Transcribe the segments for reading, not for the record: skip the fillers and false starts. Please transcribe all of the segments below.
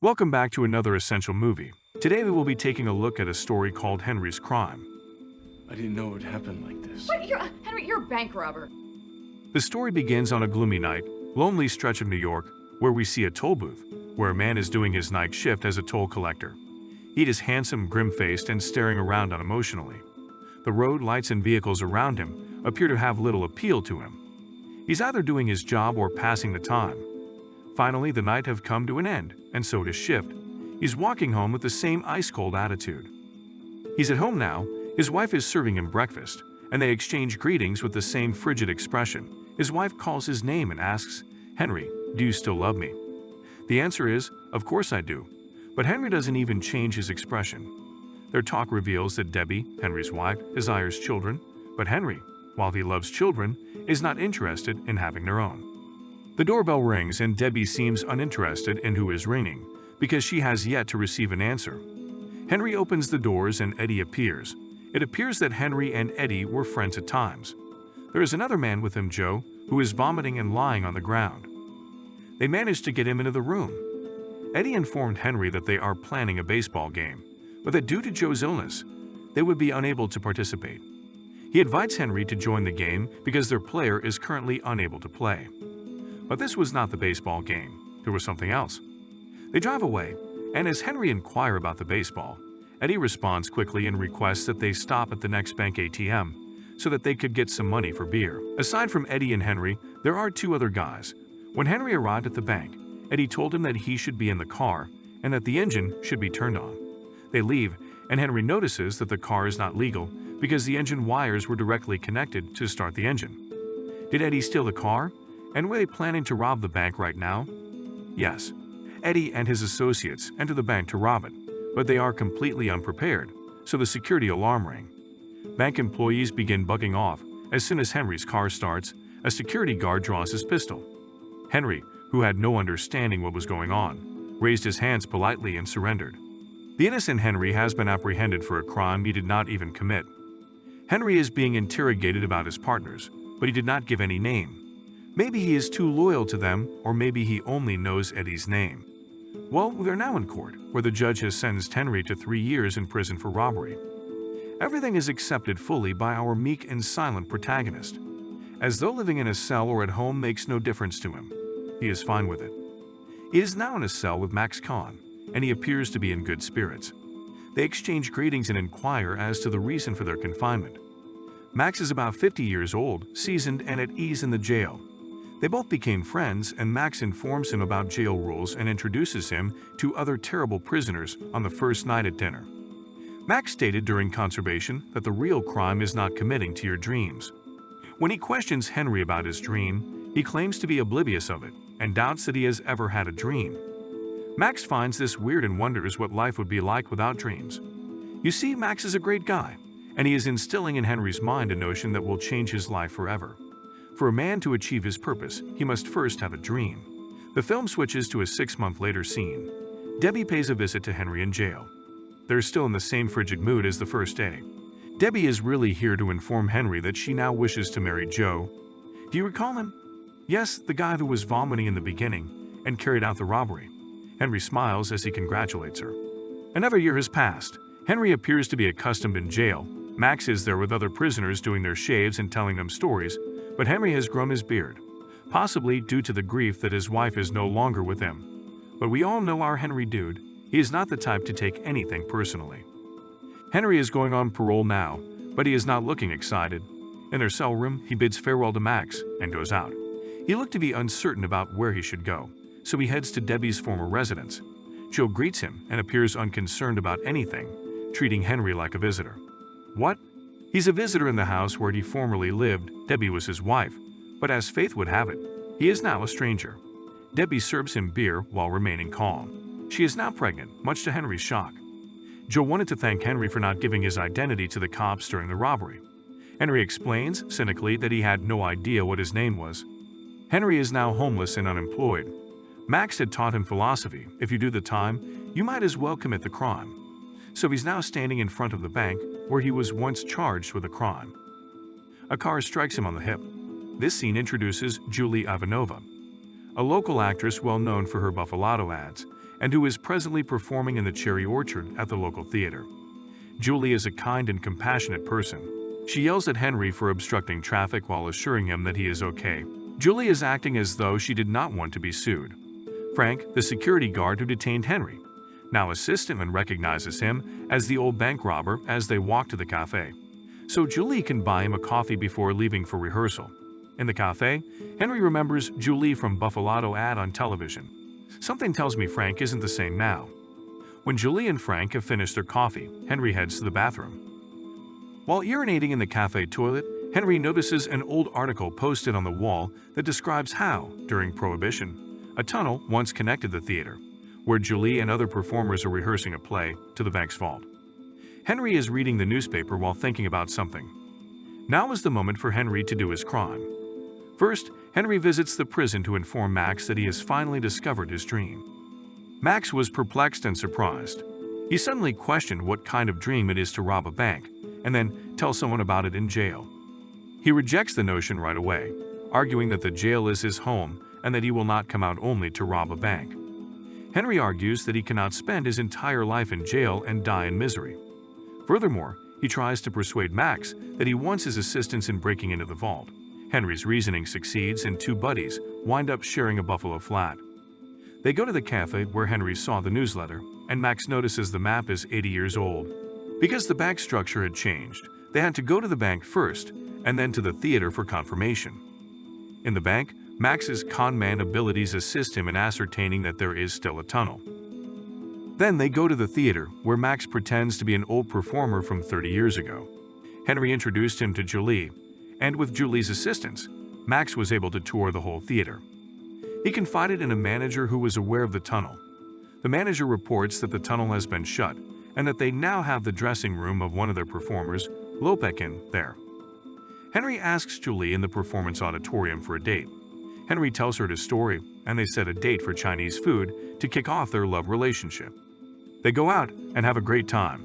Welcome back to another Essential Movie. Today we will be taking a look at a story called Henry's Crime. I didn't know it would happen like this. What? Henry, you're a bank robber. The story begins on a gloomy night, lonely stretch of New York, where we see a toll booth, where a man is doing his night shift as a toll collector. He is handsome, grim-faced, and staring around unemotionally. The road, lights, and vehicles around him appear to have little appeal to him. He's either doing his job or passing the time. Finally, the night have come to an end, and so does shift. He's walking home with the same ice-cold attitude. He's at home now. His wife is serving him breakfast, and they exchange greetings with the same frigid expression. His wife calls his name and asks, "Henry, do you still love me?" The answer is, "Of course I do." But Henry doesn't even change his expression. Their talk reveals that Debbie, Henry's wife, desires children, but Henry, while he loves children, is not interested in having their own. The doorbell rings and Debbie seems uninterested in who is ringing, because she has yet to receive an answer. Henry opens the doors and Eddie appears. It appears that Henry and Eddie were friends at times. There is another man with him, Joe, who is vomiting and lying on the ground. They managed to get him into the room. Eddie informed Henry that they are planning a baseball game, but that due to Joe's illness, they would be unable to participate. He invites Henry to join the game because their player is currently unable to play. But this was not the baseball game. There was something else. They drive away, and as Henry inquires about the baseball, Eddie responds quickly and requests that they stop at the next bank ATM so that they could get some money for beer. Aside from Eddie and Henry, there are two other guys. When Henry arrived at the bank, Eddie told him that he should be in the car and that the engine should be turned on. They leave, and Henry notices that the car is not legal because the engine wires were directly connected to start the engine. Did Eddie steal the car? And were they planning to rob the bank right now? Yes. Eddie and his associates enter the bank to rob it, but they are completely unprepared, so the security alarm rang. Bank employees begin bugging off. As soon as Henry's car starts, a security guard draws his pistol. Henry, who had no understanding what was going on, raised his hands politely and surrendered. The innocent Henry has been apprehended for a crime he did not even commit. Henry is being interrogated about his partners, but he did not give any name. Maybe he is too loyal to them, or maybe he only knows Eddie's name. Well, they're now in court, where the judge has sentenced Henry to 3 years in prison for robbery. Everything is accepted fully by our meek and silent protagonist. As though living in a cell or at home makes no difference to him. He is fine with it. He is now in a cell with Max Kahn, and he appears to be in good spirits. They exchange greetings and inquire as to the reason for their confinement. Max is about 50 years old, seasoned, and at ease in the jail. They both became friends, and Max informs him about jail rules and introduces him to other terrible prisoners on the first night at dinner. Max stated during conservation that the real crime is not committing to your dreams. When he questions Henry about his dream, he claims to be oblivious of it and doubts that he has ever had a dream. Max finds this weird and wonders what life would be like without dreams. You see, Max is a great guy, and he is instilling in Henry's mind a notion that will change his life forever. For a man to achieve his purpose, he must first have a dream. The film switches to a 6-month later scene. Debbie pays a visit to Henry in jail. They're still in the same frigid mood as the first day. Debbie is really here to inform Henry that she now wishes to marry Joe. Do you recall him? Yes, the guy who was vomiting in the beginning and carried out the robbery. Henry smiles as he congratulates her. Another year has passed. Henry appears to be accustomed in jail. Max is there with other prisoners doing their shaves and telling them stories, but Henry has grown his beard, possibly due to the grief that his wife is no longer with him. But we all know our Henry dude. He is not the type to take anything personally. Henry is going on parole now, but he is not looking excited. In their cell room, he bids farewell to Max and goes out. He looked to be uncertain about where he should go, so he heads to Debbie's former residence. Joe greets him and appears unconcerned about anything, treating Henry like a visitor. What? He's a visitor in the house where he formerly lived. Debbie was his wife, but as fate would have it, he is now a stranger. Debbie serves him beer while remaining calm. She is now pregnant, much to Henry's shock. Joe wanted to thank Henry for not giving his identity to the cops during the robbery. Henry explains, cynically, that he had no idea what his name was. Henry is now homeless and unemployed. Max had taught him philosophy: if you do the time, you might as well commit the crime. So he's now standing in front of the bank where he was once charged with a crime. A car strikes him on the hip. This scene introduces Julie Ivanova, a local actress well known for her Buffalo ads, and who is presently performing in the Cherry Orchard at the local theater. Julie is a kind and compassionate person. She yells at Henry for obstructing traffic while assuring him that he is okay. Julie is acting as though she did not want to be sued. Frank, the security guard who detained Henry, now assists him and recognizes him as the old bank robber as they walk to the cafe. So Julie can buy him a coffee before leaving for rehearsal. In the cafe, Henry remembers Julie from Buffalo ad on television. Something tells me Frank isn't the same now. When Julie and Frank have finished their coffee, Henry heads to the bathroom. While urinating in the cafe toilet, Henry notices an old article posted on the wall that describes how, during Prohibition, a tunnel once connected the theater, where Julie and other performers are rehearsing a play, to the bank's vault. Henry is reading the newspaper while thinking about something. Now is the moment for Henry to do his crime. First, Henry visits the prison to inform Max that he has finally discovered his dream. Max was perplexed and surprised. He suddenly questioned what kind of dream it is to rob a bank, and then tell someone about it in jail. He rejects the notion right away, arguing that the jail is his home and that he will not come out only to rob a bank. Henry argues that he cannot spend his entire life in jail and die in misery. Furthermore, he tries to persuade Max that he wants his assistance in breaking into the vault. Henry's reasoning succeeds and two buddies wind up sharing a Buffalo flat. They go to the cafe where Henry saw the newsletter, and Max notices the map is 80 years old. Because the bank structure had changed, they had to go to the bank first and then to the theater for confirmation. In the bank, Max's con man abilities assist him in ascertaining that there is still a tunnel. Then they go to the theater, where Max pretends to be an old performer from 30 years ago. Henry introduced him to Julie, and with Julie's assistance, Max was able to tour the whole theater. He confided in a manager who was aware of the tunnel. The manager reports that the tunnel has been shut and that they now have the dressing room of one of their performers, Lopekin, there. Henry asks Julie in the performance auditorium for a date. Henry tells her his story, and they set a date for Chinese food to kick off their love relationship. They go out and have a great time.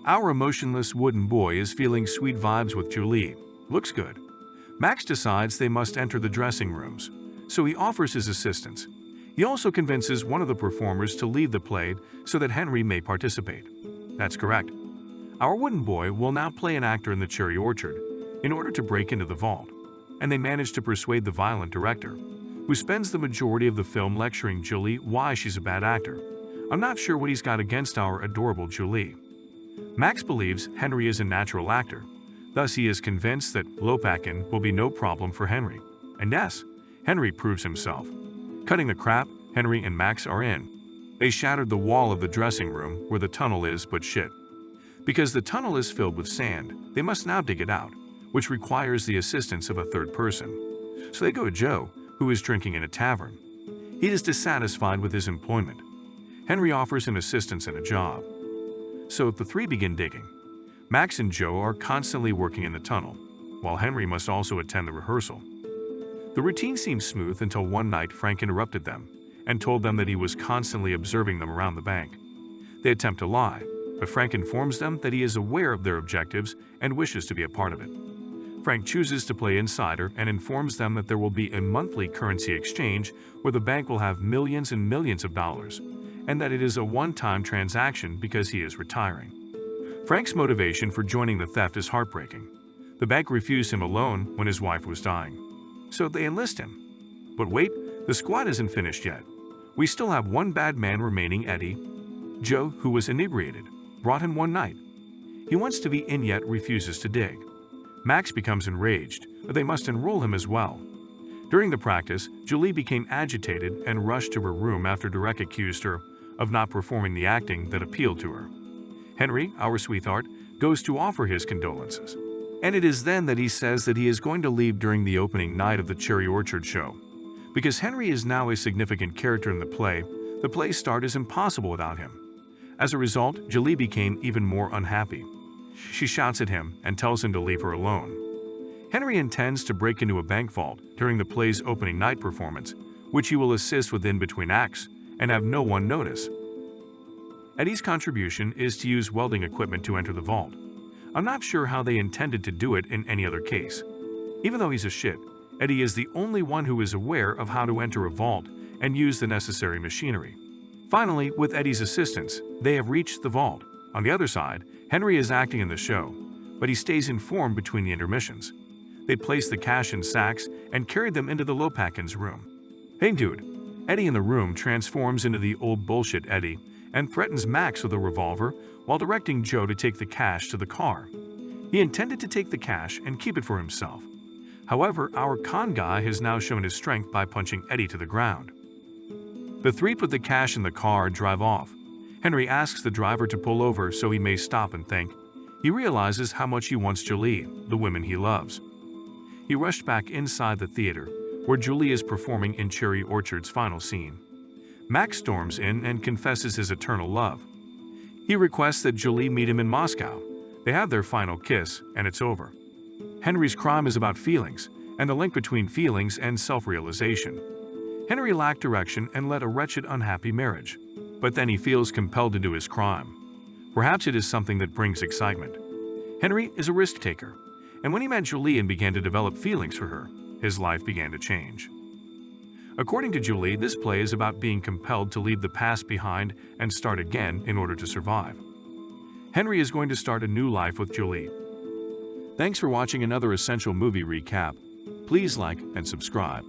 Our emotionless wooden boy is feeling sweet vibes with Julie. Looks good. Max decides they must enter the dressing rooms, so he offers his assistance. He also convinces one of the performers to leave the play so that Henry may participate. That's correct. Our wooden boy will now play an actor in the Cherry Orchard in order to break into the vault, and they manage to persuade the violent director, who spends the majority of the film lecturing Julie why she's a bad actor. I'm not sure what he's got against our adorable Julie. Max believes Henry is a natural actor, thus he is convinced that Lopakin will be no problem for Henry. And yes, Henry proves himself. Cutting the crap, Henry and Max are in. They shattered the wall of the dressing room where the tunnel is, but shit. Because the tunnel is filled with sand, they must now dig it out, which requires the assistance of a third person. So they go to Joe, who is drinking in a tavern. He is dissatisfied with his employment. Henry offers him assistance and a job. So the three begin digging. Max and Joe are constantly working in the tunnel, while Henry must also attend the rehearsal. The routine seems smooth until one night Frank interrupted them and told them that he was constantly observing them around the bank. They attempt to lie, but Frank informs them that he is aware of their objectives and wishes to be a part of it. Frank chooses to play insider and informs them that there will be a monthly currency exchange where the bank will have millions and millions of dollars, and that it is a one-time transaction because he is retiring. Frank's motivation for joining the theft is heartbreaking. The bank refused him a loan when his wife was dying, so they enlist him. But wait, the squad isn't finished yet. We still have one bad man remaining, Eddie. Joe, who was inebriated, brought him one night. He wants to be in yet refuses to dig. Max becomes enraged, but they must enroll him as well. During the practice, Julie became agitated and rushed to her room after Derek accused her of not performing the acting that appealed to her. Henry, our sweetheart, goes to offer his condolences. And it is then that he says that he is going to leave during the opening night of the Cherry Orchard show. Because Henry is now a significant character in the play's start is impossible without him. As a result, Julie became even more unhappy. She shouts at him and tells him to leave her alone. Henry intends to break into a bank vault during the play's opening night performance, which he will assist with in between acts and have no one notice. Eddie's contribution is to use welding equipment to enter the vault. I'm not sure how they intended to do it in any other case. Even though he's a shit, Eddie is the only one who is aware of how to enter a vault and use the necessary machinery. Finally, with Eddie's assistance, they have reached the vault. On the other side, Henry is acting in the show, but he stays informed between the intermissions. They place the cash in sacks and carry them into the Lopakins' room. Hey dude, Eddie in the room transforms into the old bullshit Eddie and threatens Max with a revolver while directing Joe to take the cash to the car. He intended to take the cash and keep it for himself. However, our con guy has now shown his strength by punching Eddie to the ground. The three put the cash in the car and drive off. Henry asks the driver to pull over so he may stop and think. He realizes how much he wants Julie, the woman he loves. He rushed back inside the theater, where Julie is performing in Cherry Orchard's final scene. Max storms in and confesses his eternal love. He requests that Julie meet him in Moscow. They have their final kiss, and it's over. Henry's crime is about feelings, and the link between feelings and self-realization. Henry lacked direction and led a wretched, unhappy marriage. But then he feels compelled to do his crime. Perhaps it is something that brings excitement. Henry is a risk-taker, and when he met Julie and began to develop feelings for her, his life began to change. According to Julie, this play is about being compelled to leave the past behind and start again in order to survive. Henry is going to start a new life with Julie. Thanks for watching another Essential Movie Recap. Please like and subscribe.